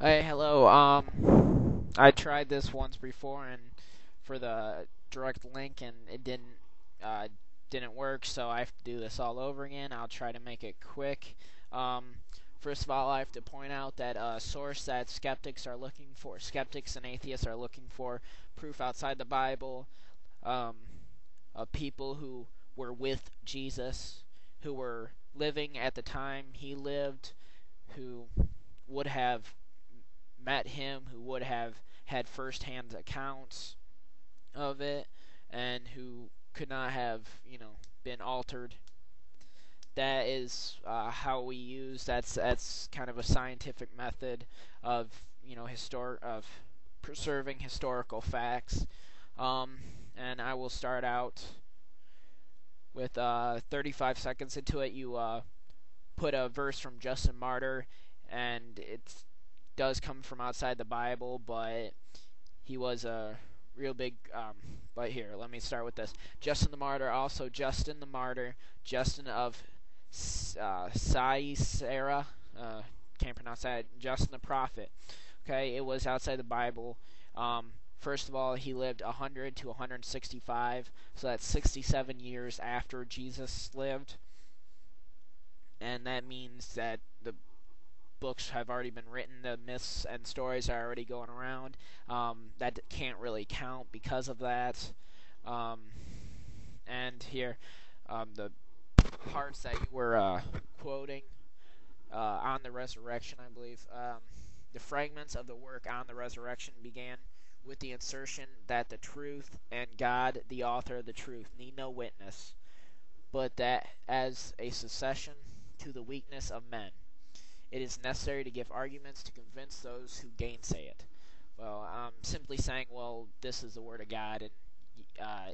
Hey, hello. I tried this once before, and for the direct link, and it uh, didn't work. So I have to do this all over again. I'll try to make it quick. Um, First of all, I have to point out that a source that skeptics and atheists are looking for, proof outside the Bible, um, of people who were with Jesus, who were living at the time he lived, who would have met him, who would have had first-hand accounts of it, and who could not have, been altered. That is how we use. That's kind of a scientific method of of preserving historical facts. Um, and I will start out with 35 seconds into it. You put a verse from Justin Martyr, and it does come from outside the Bible, but he was a real big. But here, let me start with this. Justin the Martyr, also Justin the Martyr, Justin of Caesarea. Can't pronounce that. Justin the Prophet. Okay, it was outside the Bible. First of all, he lived 100 to 165, so that's 67 years after Jesus lived, and that means that the books have already been written, the myths and stories are already going around. That can't really count because of that. Um, and here, the parts that you were quoting on the resurrection, I believe. The fragments of the work on the resurrection began with the insertion that the truth and God, the author of the truth, need no witness, but that as a succession to the weakness of men, it is necessary to give arguments to convince those who gainsay it. Well, I'm simply saying, well, this is the word of God, and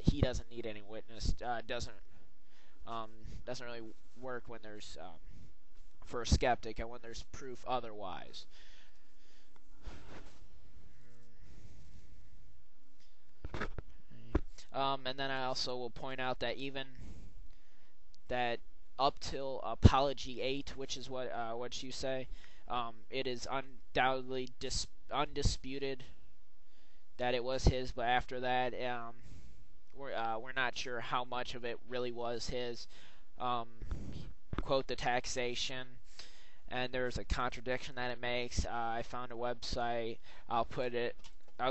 he doesn't need any witness. Doesn't really work when there's for a skeptic and when there's proof otherwise. And then I also will point out that even that up till Apology 8, which is what you say, it is undoubtedly undisputed that it was his. But after that, we're not sure how much of it really was his. Um, Quote the taxation, and there's a contradiction that it makes. I found a website. I'll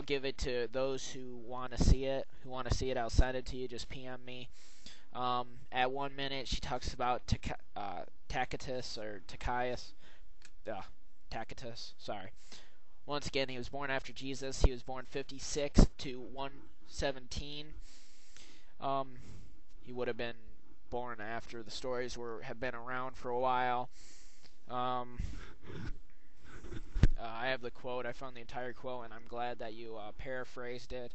give it to those who want to see it. I'll send it to you. Just PM me. At 1 minute, she talks about Tacitus or Tacitus. Tacitus. Sorry. Once again, he was born after Jesus. He was born 56 to 117. He would have been born after the stories have been around for a while. I have the quote. I found the entire quote, and I'm glad that you paraphrased it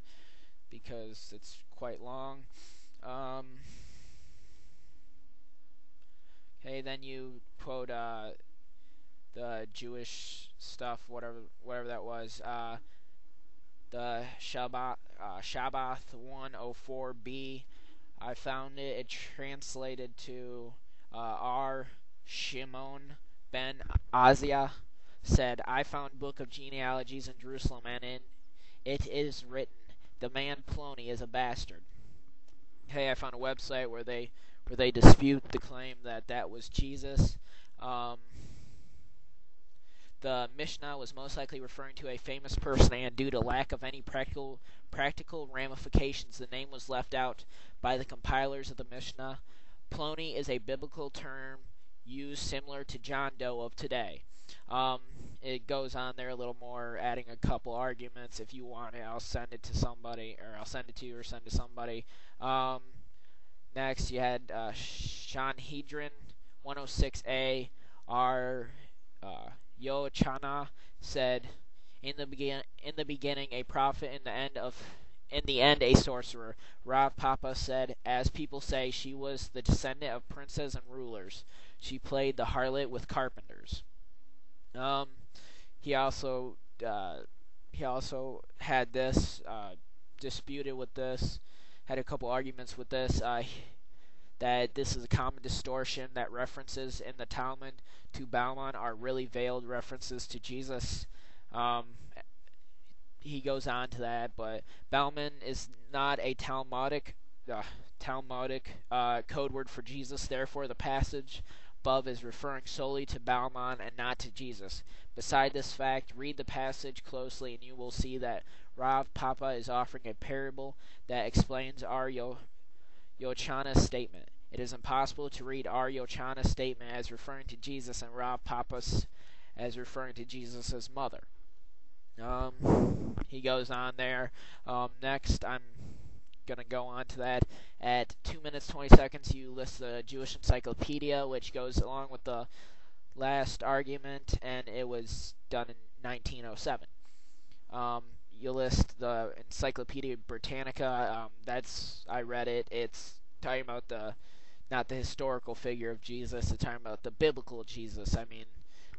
because it's quite long. Okay, then you quote the Jewish stuff, whatever that was. The Shabbath 104b. I found it. It translated to R. Shimon ben Azia said, "I found book of genealogies in Jerusalem, and in it is written, the man Plony is a bastard." Hey, I found a website where they dispute the claim that was Jesus. The Mishnah was most likely referring to a famous person, and due to lack of any practical ramifications, the name was left out by the compilers of the Mishnah. Plony is a biblical term used similar to John Doe of today. It goes on there a little more, adding a couple arguments. If you want it, I'll send it to somebody, or I'll send it to you, or send it to somebody. Next, you had Sanhedrin 106a. Our Yochana said, in the beginning a prophet, in the end a sorcerer. Rav Papa said, as people say, she was the descendant of princes and rulers. She played the harlot with carpenters. He also had this disputed with this, had a couple arguments with this. That this is a common distortion, that references in the Talmud to Balaam are really veiled references to Jesus. Um, he goes on to that, but Bauman is not a Talmudic code word for Jesus. Therefore, the passage above is referring solely to Bauman and not to Jesus. Beside this fact, read the passage closely and you will see that Rav Papa is offering a parable that explains our Yochana's statement. It is impossible to read our Yochana's statement as referring to Jesus and Rav Papa's as referring to Jesus' mother. He goes on there. Next, I'm going to go on to that. At 2 minutes 20 seconds, you list the Jewish Encyclopedia, which goes along with the last argument, and it was done in 1907. You list the Encyclopedia Britannica. I read it. It's talking about not the historical figure of Jesus. It's talking about the biblical Jesus. I mean,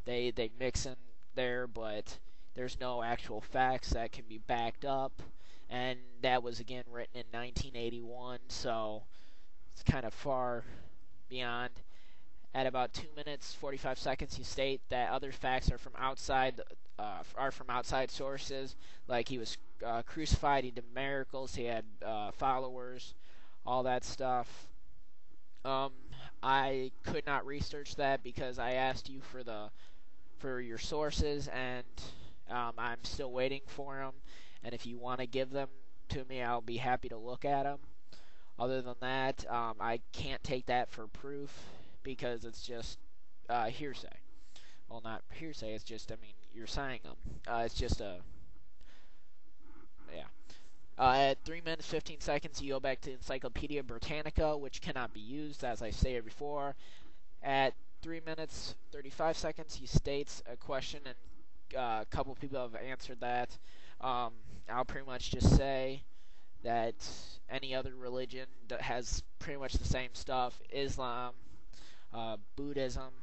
they mix in there, but there's no actual facts that can be backed up, and that was again written in 1981, so it's kind of far beyond. At about 2 minutes 45 seconds, you state that other facts are from outside sources, like he was crucified, he did miracles, he had followers, all that stuff. I could not research that because I asked you for your sources, and I'm still waiting for them, and if you want to give them to me, I'll be happy to look at them. Other than that, I can't take that for proof because it's just hearsay. Well, not hearsay, it's just, you're saying them. It's just yeah. At 3 minutes 15 seconds, you go back to Encyclopedia Britannica, which cannot be used, as I stated before. At 3 minutes 35 seconds, he states a question, and a couple people have answered that. I'll pretty much just say that any other religion that has pretty much the same stuff. Islam, Buddhism,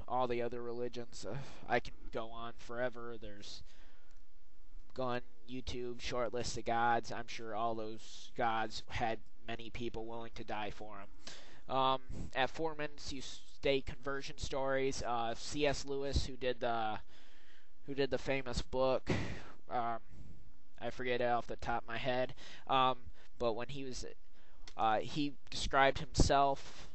all the other religions. I can go on forever. Go on YouTube, short list of gods. I'm sure all those gods had many people willing to die for them. At 4 minutes, you state conversion stories. C.S. Lewis, who did the famous book, I forget it off the top of my head, but when he described himself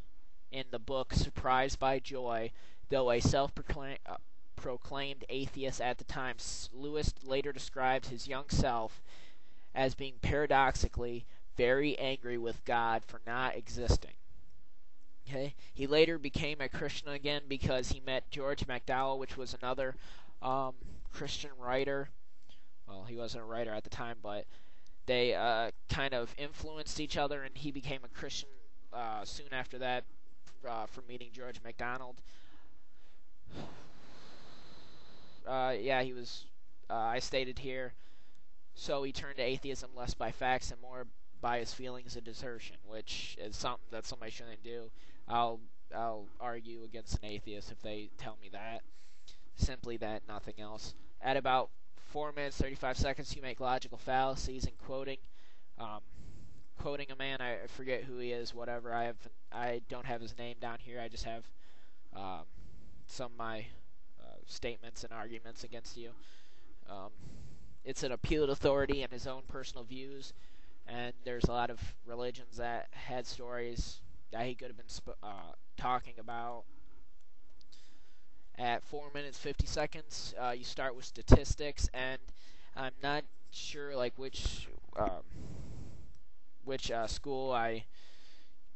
in the book Surprised by Joy, though a self-proclaimed atheist at the time. Lewis later described his young self as being paradoxically very angry with God for not existing. Okay. He later became a Christian again because he met George MacDowell, which was another Christian writer. Well, he wasn't a writer at the time, but they kind of influenced each other, and he became a Christian soon after that from meeting George MacDonald. Yeah, he was, I stated here, so he turned to atheism less by facts and more by his feelings of desertion, which is something that somebody shouldn't do. I'll argue against an atheist if they tell me that. Simply that, nothing else. At about 4 minutes 35 seconds, you make logical fallacies in quoting a man. I forget who he is. Whatever. I don't have his name down here. I just have some of my statements and arguments against you. It's an appeal to authority and his own personal views. And there's a lot of religions that had stories that he could have been talking about. At 4 minutes 50 seconds, you start with statistics, and I'm not sure which school. I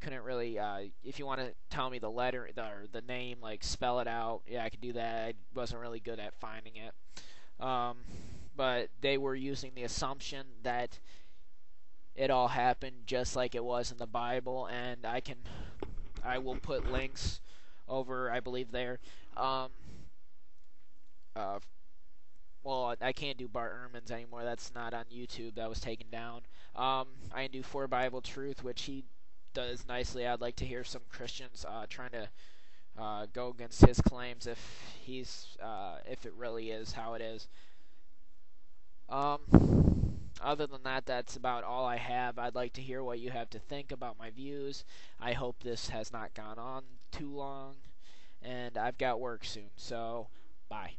couldn't really. If you want to tell me the letter or the name, spell it out, yeah, I could do that. I wasn't really good at finding it. But they were using the assumption that it all happened just like it was in the Bible, and I will put links over, I believe, there. Well, I can't do Bart Ehrman's anymore. That's not on YouTube. That was taken down. I can do For Bible Truth, which he does nicely. I'd like to hear some Christians trying to go against his claims if it really is how it is. Other than that, that's about all I have. I'd like to hear what you have to think about my views. I hope this has not gone on too long, and I've got work soon, so bye.